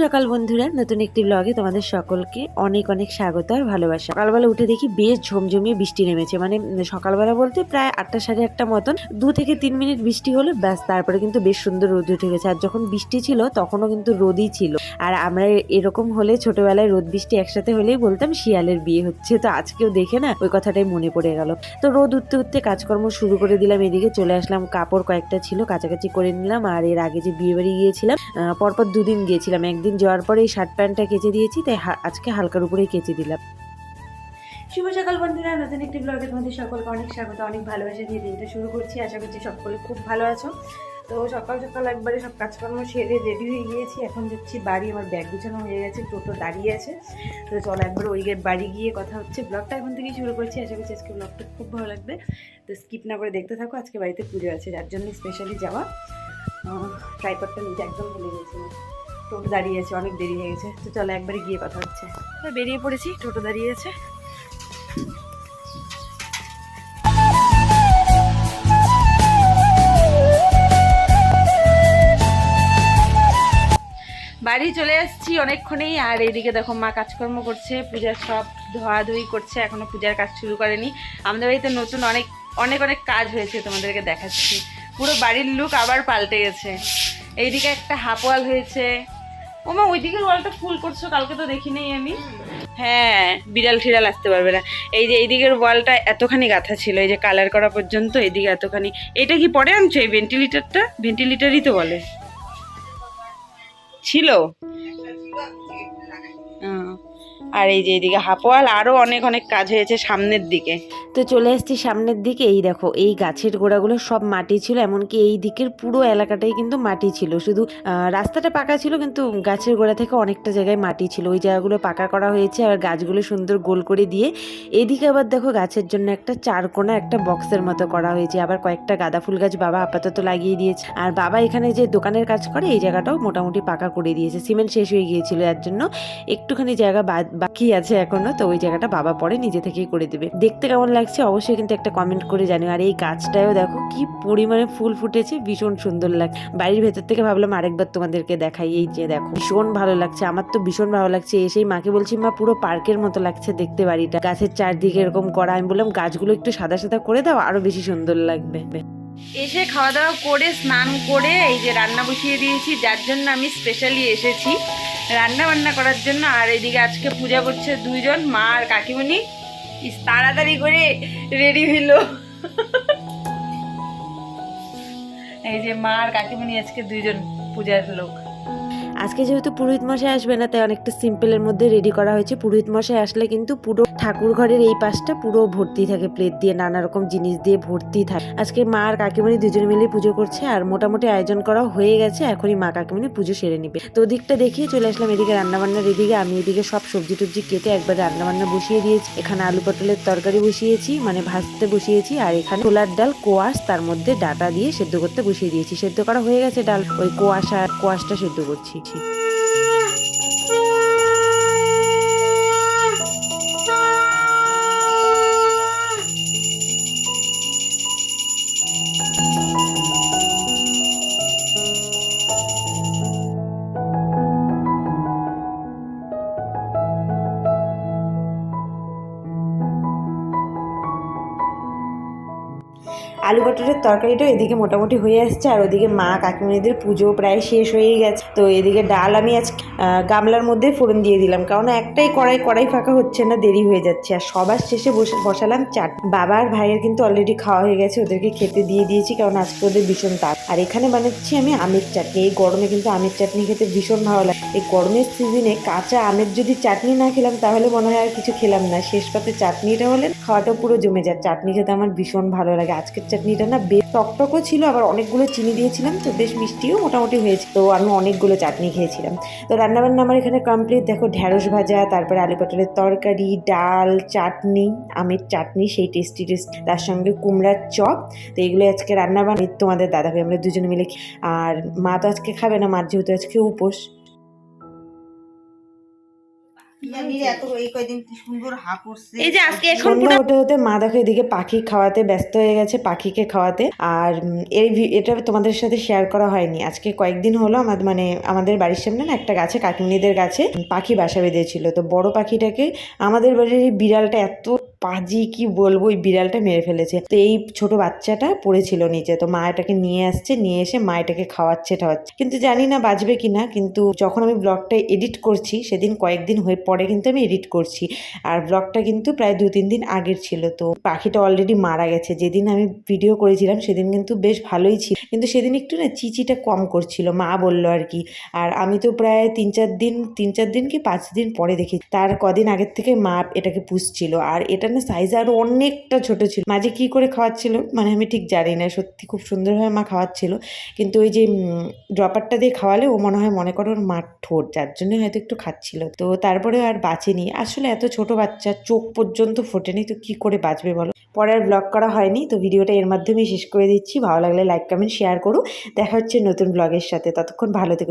সকাল বন্ধুরা, নতুন একটি ব্লগে তোমাদের সকলকে অনেক অনেক স্বাগত আর ভালোবাসা। সকালবেলা উঠে দেখি বেশ ঝমঝমিয়ে বৃষ্টি নেমেছে, মানে সকালবেলা বলতে প্রায় 8টা সাড়ে 8টা মতন 2 থেকে 3 মিনিট বৃষ্টি হলো, ব্যাস তারপরে কিন্তু বেশ সুন্দর রোদ উঠে গেছে। আর যখন বৃষ্টি ছিল তখনও কিন্তু রোদই ছিল। আর আমরা এরকম হলে ছোটবেলায় রোদ বৃষ্টি একসাথে হলেই বলতাম শিয়ালের বিয়ে হচ্ছে। তো আজকেও দেখে না ওই কথাটাই মনে পড়ে গেল। তো রোদ উঠতে উঠতে কাজকর্ম শুরু করে দিলাম। এদিকে চলে আসলাম, কাপড় কয়েকটা ছিল কাচাকাচি করে নিলাম। আর এর আগে যে বিয়ে বাড়ি গিয়েছিলাম, পরপর 2 দিন গিয়েছিলাম, একদিন যাওয়ার পরে এই শার্ট প্যান্টটা কেচে দিয়েছি, তাই আজকে হালকার উপরেই কেচে দিলাম। শুভ সকাল বন্ধুরা, নতুন একটি ব্লগে তোমাদের সকলকে অনেক স্বাগত, অনেক ভালোবাসা দিয়ে দিনটা শুরু করছি। আশা করছি সকলে খুব ভালো আছো। তো সকাল সকাল একবারে সব কাজকর্ম সেরে রেডি হয়ে গিয়েছি, এখন যাচ্ছি বাড়ি। আমার ব্যাগ গুছানো হয়ে গেছে, টোটো দাঁড়িয়ে আছে। তো চলো একবার ওই বাড়ি গিয়ে কথা হচ্ছে। ব্লগটা এখন থেকেই শুরু করছি, আশা করছি আজকে ব্লগটা খুব ভালো লাগবে। তো স্কিপ না করে দেখতে থাকো। আজকে বাড়িতে পুজো আছে, যার জন্য স্পেশালি যাওয়া। ট্রাইপডটা নিচে একদম ভুলে গেছিলাম। টোটো দাঁড়িয়ে আছে, অনেক দেরি হয়ে গেছে। তো চলো একবারে গিয়ে কথা হচ্ছে। বেরিয়ে পড়েছি, টোটো দাঁড়িয়ে আছে। বাড়ি চলে এসেছি অনেকক্ষণেই। আর এইদিকে দেখো মা কাজকর্ম করছে, পূজার সব ধোয়াধুয়ি করছে, এখনো পূজার কাজ শুরু করেনি। আমাদের বাড়িতে নতুন অনেক অনেক অনেক কাজ হয়েছে, তোমাদেরকে দেখাচ্ছি। পুরো বাড়ির লুক আবার পাল্টে গেছে। এইদিকে একটা হাফ ওয়াল হয়েছে। ওমা ওইদিকের ওয়ালটা ফুল করছো, কালকে তো দেখি নেই আমি। হ্যাঁ, বিড়াল ঠিড়াল আসতে পারবে না। এই যে এইদিকের ওয়ালটা এতখানি গাঁথা ছিল, এই যে কালার করা পর্যন্ত, এইদিকে এতখানি। এটা কি পরে আনছো এই ভেন্টিলেটরটা? ভেন্টিলেটরই তো বলে ছিল। আর এই যে এইদিকে হাফ ওয়াল, আরও অনেক অনেক কাজ হয়েছে সামনের দিকে। তো চলে এসেছি সামনের দিকে। এই দেখো, এই গাছের গোড়াগুলো সব মাটি ছিল, এমনকি এই দিকের পুরো এলাকাটাই কিন্তু মাটি ছিল। শুধু রাস্তাটা পাকা ছিল, কিন্তু গাছের গোড়া থেকে অনেকটা জায়গায় মাটি ছিল। ওই জায়গাগুলো পাকা করা হয়েছে, আর গাছগুলো সুন্দর গোল করে দিয়ে এদিকে আবার দেখো গাছের জন্য একটা চারকোনা একটা বক্সের মতো করা হয়েছে। আবার কয়েকটা গাঁদা ফুল গাছ বাবা আপাতত লাগিয়ে দিয়েছে। আর বাবা এখানে যে দোকানের কাজ করে, এই জায়গাটাও মোটামুটি পাকা করে দিয়েছে। সিমেন্ট শেষ হয়ে গিয়েছিল, যার জন্য একটুখানি জায়গা বাকি আছে এখনো। তো ওই জায়গাটা বাবা পরে নিজে থেকেই করে দেবে। দেখতে কেমন লাগছে অবশ্যই কিন্তু একটা কমেন্ট করে জানিও। আর এই গাছটাও দেখো কি পরিমাণে ফুল ফুটেছে, ভীষণ সুন্দর লাগছে। বাড়ির ভেতর থেকে ভাবলাম আরেকবার তোমাদেরকে দেখাই। এই যে দেখো, ভীষণ ভালো লাগছে, আমার তো ভীষণ ভালো লাগছে। এসেই মাকে বলছি, মা পুরো পার্কের মতো লাগছে দেখতে বাড়িটা, গাছের চারদিকে এরকম করা। আমি বললাম গাছগুলো একটু সাদা সাদা করে দাও, আরো বেশি সুন্দর লাগবে। এসে খাওয়া দাওয়া করে স্নান করে এই যে রান্না বসিয়ে দিয়েছি, যার জন্য আমি স্পেশালি এসেছি রান্না বান্না করার জন্য। আর এদিকে আজকে পূজা করছে দুইজন, মা আর কাকিমণি। তাড়াতাড়ি করে রেডি হইল। এই যে মা আর কাকিমণি আজকে দুইজন পূজার লোক। আজকে যেহেতু পুরোহিত মশাই আসবে না, তাই অনেকটা সিম্পলের মধ্যে রেডি করা হয়েছে। পুরোহিত মশাই আসলে কিন্তু পুরো ঠাকুর ঘরের এই পাশটা পুরো ভর্তি থাকে প্লেট দিয়ে, নানা রকম জিনিস দিয়ে ভর্তি থাকে। আজকে মা আর কাকিমণি দুজনে মিলে পুজো করছে, আর মোটামুটি আয়োজন করা হয়ে গেছে। এখনই মা কাকিমণি পুজো সেরে নিবে। তো ওদিকটা দেখিয়ে চলে আসলাম এদিকে রান্নাবান্নার এদিকে। আমি এদিকে সব সবজি টবজি কেটে একবার রান্নাবান্না বসিয়ে দিয়েছি। এখানে আলু পটলের তরকারি বসিয়েছি, মানে ভাজতে বসিয়েছি। আর এখানে ছোলার ডাল কোয়াশ, তার মধ্যে ডাটা দিয়ে সেদ্ধ করতে বসিয়ে দিয়েছি। সেদ্ধ করা হয়ে গেছে ডাল, ওই কোয়াশটা সেদ্ধ করছি। আলু পটলের তরকারিটা এদিকে মোটামুটি হয়ে আসছে, আর ওদিকে মা কাকিমণিদের পুজো প্রায় শেষ হয়েই গেছে। তো এদিকে ডাল আমি আজ গামলার মধ্যে ফোড়ন দিয়ে দিলাম, কারণ একটাই কড়াই ফাঁকা হচ্ছে না, দেরি হয়ে যাচ্ছে। আর সবার শেষে বসালাম চাট। বাবা আর ভাইয়ের কিন্তু অলরেডি খাওয়া হয়ে গেছে, ওদেরকে খেতে দিয়ে দিয়েছি, কারণ আজকে ওদের ভীষণ তাপ। আর এখানে বানাচ্ছি আমি আমের চাটনি। এই গরমে কিন্তু আমের চাটনি খেতে ভীষণ ভালো লাগে। এই গরমের সিজনে কাঁচা আমের যদি চাটনি না খেলাম, তাহলে মনে হয় আর কিছু খেলাম না। শেষ পাতে চাটনিটা হলে খাওয়াটা পুরো জমে যায়। চাটনি খেতে আমার ভীষণ ভালো লাগে। আজকের চাটনিটা না বেশ টকটকও ছিল, আবার অনেকগুলো চিনি দিয়েছিলাম, তো বেশ মিষ্টিও মোটামুটি হয়েছে। তো আমি অনেকগুলো চাটনি খেয়েছিলাম। তো রান্নাবান্না আমার এখানে কমপ্লিট। দেখো ঢ্যাঁড়স ভাজা, তারপরে আলু পটলের তরকারি, ডাল, চাটনি, আমের চাটনি সেই টেস্টি, তার সঙ্গে কুমড়ার চপ। তো এগুলো আজকে রান্নাবান্না তোমাদের দাদাভাই আমরা দুজনে মিলে। আর মা তো আজকে খাবে না, মার যেহেতু আজকে উপোস। এই যে আজকে এখন সন্ধ্যা হতে হতে মা দেখো এদিকে পাখি খাওয়াতে ব্যস্ত হয়ে গেছে, পাখিকে খাওয়াতে। আর এটা তোমাদের সাথে শেয়ার করা হয়নি, আজকে কয়েকদিন হলো আমাদের বাড়ির সামনে না একটা গাছে, কাকিমনিদের গাছে পাখি বাসা বেঁধেছিল। তো বড় পাখিটাকে আমাদের বাড়ির এই বিড়ালটা এত পাজি, কি বলবো, ওই বিড়ালটা মেরে ফেলেছে। তো এই ছোট বাচ্চাটা পড়েছিল নিচে, তো মা এটাকে নিয়ে আসছে, নিয়ে এসে মা এটাকে খাওয়াচ্ছে টাওয়াচ্ছে। কিন্তু জানি না বাঁচবে কিনা, কিন্তু যখন আমি ব্লগটা এডিট করছি সেদিন কয়েকদিন হয়ে পরে কিন্তু আমি এডিট করছি, আর ব্লগটা কিন্তু প্রায় 2-3 দিন আগের ছিল। তো পাখিটা অলরেডি মারা গেছে। যেদিন আমি ভিডিও করেছিলাম সেদিন কিন্তু বেশ ভালোই ছিল, কিন্তু সেদিন একটু না চিচিটা কম করছিল, মা বললো আর কি। আর আমি তো প্রায় 3-4 দিন কি 5 দিন পরে দেখি, তার কদিন আগের থেকে মা এটাকে পুষছিল। আর এটা না সাইজ আরো অনেকটা ছোট ছিল। মাঝে কি করে খাওয়াচ্ছিল আমি ঠিক জানি না, সত্যি খুব সুন্দরভাবে মা খাওয়াচ্ছিল। কিন্তু ওই যে ড্রপারটা দিয়ে খাওয়ালে ও মনে করো ওর মার ঠোঁট, যার জন্য হয়তো একটু খাচ্ছিল। তো তারপরে আর বাঁচেনি। আসলে এত ছোট বাচ্চা, চোখ পর্যন্ত ফোটেনি, তো কি করে বাঁচবে বলো। পরে আর ব্লগ করা হয়নি। তো ভিডিওটা এর মাধ্যমেই শেষ করে দিচ্ছি। ভালো লাগলে লাইক কমেন্ট শেয়ার করো। দেখা হচ্ছে নতুন ব্লগের সাথে, ততক্ষণ ভালো থেকো।